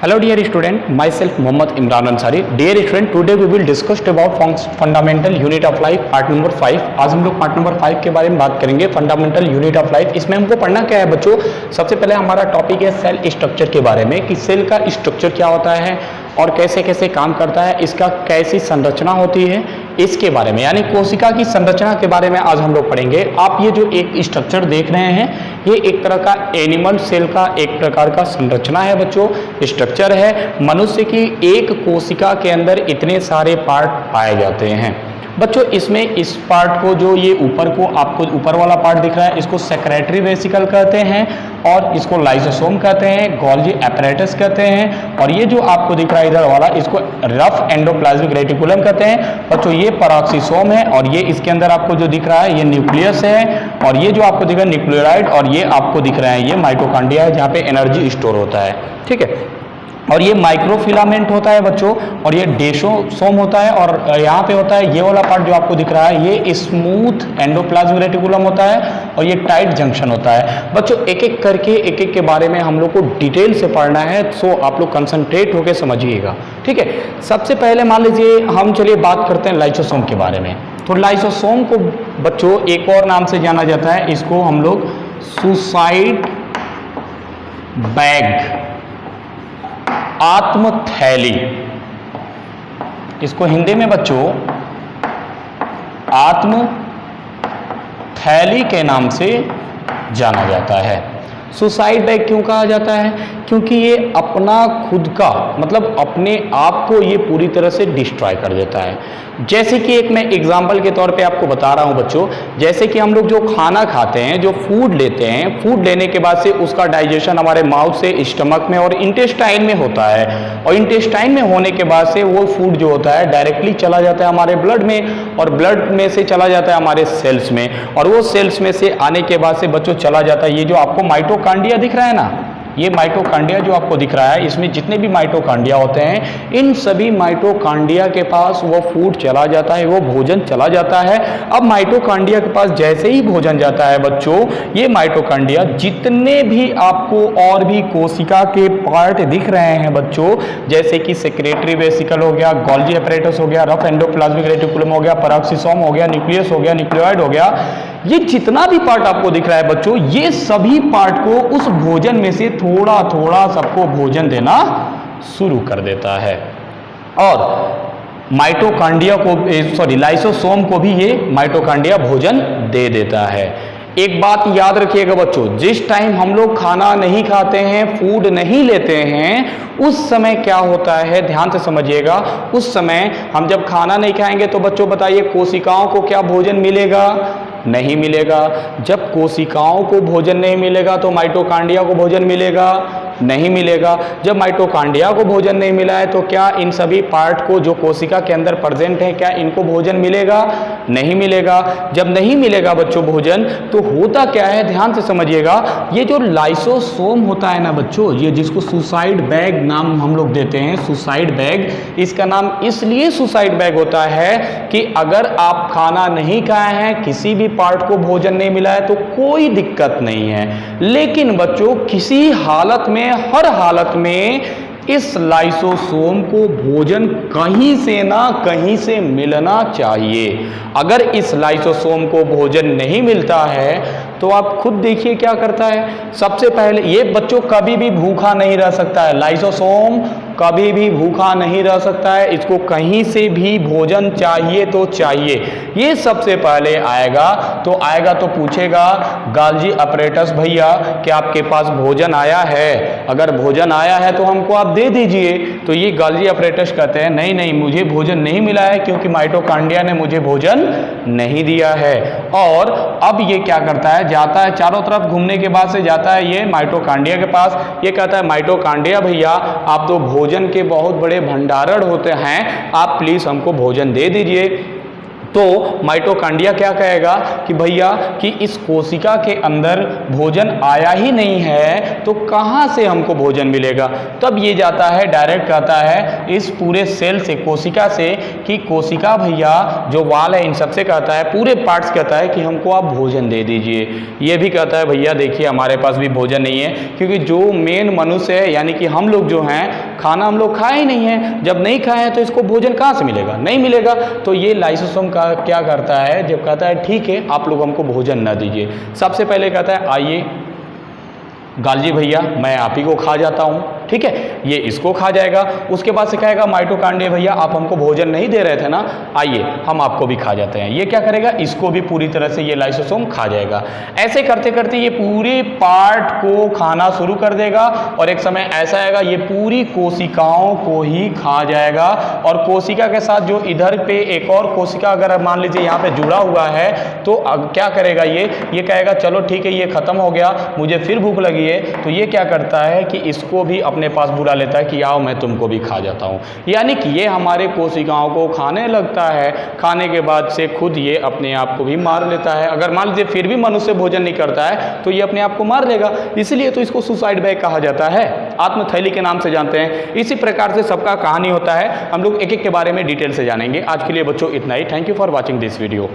Hello dear student, myself Mohammad Imran Ansari. Dear student, today we will discuss about fundamental unit of life part number 5. आज हम लोग part number 5 के बारे में बात करेंगे, फंडामेंटल यूनिट ऑफ लाइफ। इसमें हमको पढ़ना क्या है बच्चों? सबसे पहले हमारा टॉपिक है सेल स्ट्रक्चर के बारे में कि सेल का स्ट्रक्चर क्या होता है और कैसे कैसे काम करता है, इसका कैसी संरचना होती है, इसके बारे में, यानी कोशिका की संरचना के बारे में आज हम लोग पढ़ेंगे। आप ये जो एक स्ट्रक्चर देख रहे हैं, ये एक तरह का एनिमल सेल का एक प्रकार का संरचना है बच्चों, स्ट्रक्चर है। मनुष्य की एक कोशिका के अंदर इतने सारे पार्ट पाए जाते हैं बच्चों। इसमें इस पार्ट को, जो ये ऊपर को आपको ऊपर वाला पार्ट दिख रहा है, इसको सेक्रेटरी वेसिकल कहते हैं और इसको लाइसोसोम कहते हैं, गोल्जी apparatus कहते हैं, और ये जो आपको दिख रहा है इधर वाला, इसको रफ एंडोप्लाज्मिक रेटिकुलम कहते हैं बच्चों। ये पेरोक्सिसोम है और ये इसके अंदर आपको जो दिख रहा है ये न्यूक्लियस है, और ये जो आपको दिख रहा है न्यूक्लियोराइड, और ये आपको दिख रहा है ये माइटोकॉन्ड्रिया है, जहाँ पे एनर्जी स्टोर होता है, ठीक है। और ये माइक्रोफिलामेंट होता है बच्चों, और ये डेंड्रोसोम होता है, और यहाँ पे होता है ये वाला पार्ट जो आपको दिख रहा है, ये स्मूथ एंडोप्लाज्मिक रेटिकुलम होता है, और ये टाइट जंक्शन होता है बच्चों। एक एक करके एक एक के बारे में हम लोग को डिटेल से पढ़ना है, सो आप लोग कंसंट्रेट होकर समझिएगा, ठीक है। सबसे पहले मान लीजिए हम चलिए बात करते हैं लाइसोसोम के बारे में। तो लाइसोसोम को बच्चों एक और नाम से जाना जाता है, इसको हम लोग सुसाइड बैग, आत्म थैली, इसको हिंदी में बच्चों आत्म थैली के नाम से जाना जाता है। सुसाइड बैग क्यों कहा जाता है? क्योंकि ये अपना खुद का मतलब अपने आप को ये पूरी तरह से डिस्ट्रॉय कर देता है। जैसे कि एक मैं एग्जांपल के तौर पे आपको बता रहा हूँ बच्चों, जैसे कि हम लोग जो खाना खाते हैं, जो फूड लेते हैं, फूड लेने के बाद से उसका डाइजेशन हमारे माउथ से स्टमक में और इंटेस्टाइन में होता है, और इंटेस्टाइन में होने के बाद से वो फूड जो होता है डायरेक्टली चला जाता है हमारे ब्लड में, और ब्लड में से चला जाता है हमारे सेल्स में, और वो सेल्स में से आने के बाद से बच्चों चला जाता है ये जो आपको माइटोकॉन्ड्रिया दिख रहा है ना, ये माइटोकॉन्ड्रिया जो आपको दिख रहा है, इसमें जितने भी माइटोकॉन्ड्रिया होते हैं, इन सभी माइटोकॉन्ड्रिया के पास वो फूड चला जाता है, वो भोजन चला जाता है। अब माइटोकॉन्ड्रिया के पास जैसे ही भोजन जाता है बच्चों, ये माइटोकॉन्ड्रिया जितने भी आपको और भी कोशिका के पार्ट दिख रहे हैं बच्चों, जैसे कि सेक्रेटरी वेसिकल हो गया, गोल्जी apparatus हो गया, रफ एंडोप्लाज्मिक रेटिकुलम हो गया, पेरोक्सिसोम हो गया, न्यूक्लियस हो गया, न्यूक्लियोइड हो गया, ये जितना भी पार्ट आपको दिख रहा है बच्चों, ये सभी पार्ट को उस भोजन में से थोड़ा थोड़ा सबको भोजन देना शुरू कर देता है, और माइटोकॉन्ड्रिया को लाइसोसोम को भी ये माइटोकॉन्ड्रिया भोजन दे देता है। एक बात याद रखिएगा बच्चों, जिस टाइम हम लोग खाना नहीं खाते हैं, फूड नहीं लेते हैं, उस समय क्या होता है ध्यान से समझिएगा। उस समय हम जब खाना नहीं खाएंगे तो बच्चों बताइए कोशिकाओं को क्या भोजन मिलेगा? नहीं मिलेगा। जब कोशिकाओं को भोजन नहीं मिलेगा तो माइटोकॉन्ड्रिया को भोजन मिलेगा? नहीं मिलेगा। जब माइटोकॉन्ड्रिया को भोजन नहीं मिला है तो क्या इन सभी पार्ट को जो कोशिका के अंदर प्रेजेंट है, क्या इनको भोजन मिलेगा? नहीं मिलेगा। जब नहीं मिलेगा बच्चों भोजन, तो होता क्या है ध्यान से समझिएगा। ये जो लाइसोसोम होता है ना बच्चों, ये जिसको सुसाइड बैग नाम हम लोग देते हैं, सुसाइड बैग, इसका नाम इसलिए सुसाइड बैग होता है कि अगर आप खाना नहीं खाए हैं, किसी भी पार्ट को भोजन नहीं मिला है तो कोई दिक्कत नहीं है, लेकिन बच्चों किसी हालत में, हर हालत में इस लाइसोसोम को भोजन कहीं से ना कहीं से मिलना चाहिए। अगर इस लाइसोसोम को भोजन नहीं मिलता है तो आप खुद देखिए क्या करता है। सबसे पहले ये बच्चों कभी भी भूखा नहीं रह सकता है, लाइसोसोम कभी भी भूखा नहीं रह सकता है, इसको कहीं से भी भोजन चाहिए तो चाहिए। ये सबसे पहले आएगा तो पूछेगा गोल्जी apparatus भैया क्या आपके पास भोजन आया है? अगर भोजन आया है तो हमको आप दे दीजिए। तो ये गोल्जी apparatus कहते हैं नहीं नहीं, मुझे भोजन नहीं मिला है क्योंकि माइटोकॉन्ड्रिया ने मुझे भोजन नहीं दिया है। और अब ये क्या करता है, जाता है चारों तरफ घूमने के बाद से जाता है ये माइटोकॉन्ड्रिया के पास, ये कहता है माइटोकॉन्ड्रिया भैया आप तो भोजन के बहुत बड़े भंडारण होते हैं, आप प्लीज हमको भोजन दे दीजिए। तो माइटोकॉन्ड्रिया क्या कहेगा कि भैया कि इस कोशिका के अंदर भोजन आया ही नहीं है तो कहाँ से हमको भोजन मिलेगा। तब ये जाता है डायरेक्ट कहता है इस पूरे सेल से, कोशिका से, कि कोशिका भैया जो वाल है इन सबसे कहता है, पूरे पार्ट्स कहता है कि हमको आप भोजन दे दीजिए। ये भी कहता है भैया देखिए हमारे पास भी भोजन नहीं है, क्योंकि जो मेन मनुष्य है यानी कि हम लोग जो हैं खाना हम लोग खाए ही नहीं है, जब नहीं खाए हैं तो इसको भोजन कहाँ से मिलेगा, नहीं मिलेगा। तो ये लाइसोसोम का क्या करता है, जब कहता है ठीक है आप लोग हमको भोजन न दीजिए, सबसे पहले कहता है आइए गालजी भैया मैं आप ही को खा जाता हूँ, ठीक है, ये इसको खा जाएगा। उसके बाद से कहेगा माइटोकांड्रिया भैया आप हमको भोजन नहीं दे रहे थे ना, आइए हम आपको भी खा जाते हैं। ये क्या करेगा, इसको भी पूरी तरह से ये लाइसोसोम खा जाएगा। ऐसे करते करते ये पूरे पार्ट को खाना शुरू कर देगा और एक समय ऐसा आएगा ये पूरी कोशिकाओं को ही खा जाएगा। और कोशिका के साथ जो इधर पे एक और कोशिका अगर मान लीजिए यहाँ पे जुड़ा हुआ है तो क्या करेगा, ये कहेगा चलो ठीक है ये खत्म हो गया, मुझे फिर भूख लगी है, तो ये क्या करता है कि इसको भी अपने पास बुला लेता है कि आओ मैं तुमको भी खा जाता हूँ। यानी कि ये हमारे कोशिकाओं को खाने लगता है, खाने के बाद से खुद ये अपने आप को भी मार लेता है। अगर मान लीजिए फिर भी मनुष्य भोजन नहीं करता है तो ये अपने आप को मार लेगा, इसलिए तो इसको सुसाइड बैग कहा जाता है, आत्मथैली के नाम से जानते हैं। इसी प्रकार से सबका कहानी होता है, हम लोग एक एक के बारे में डिटेल से जानेंगे। आज के लिए बच्चों इतना ही। Thank you for watching this video.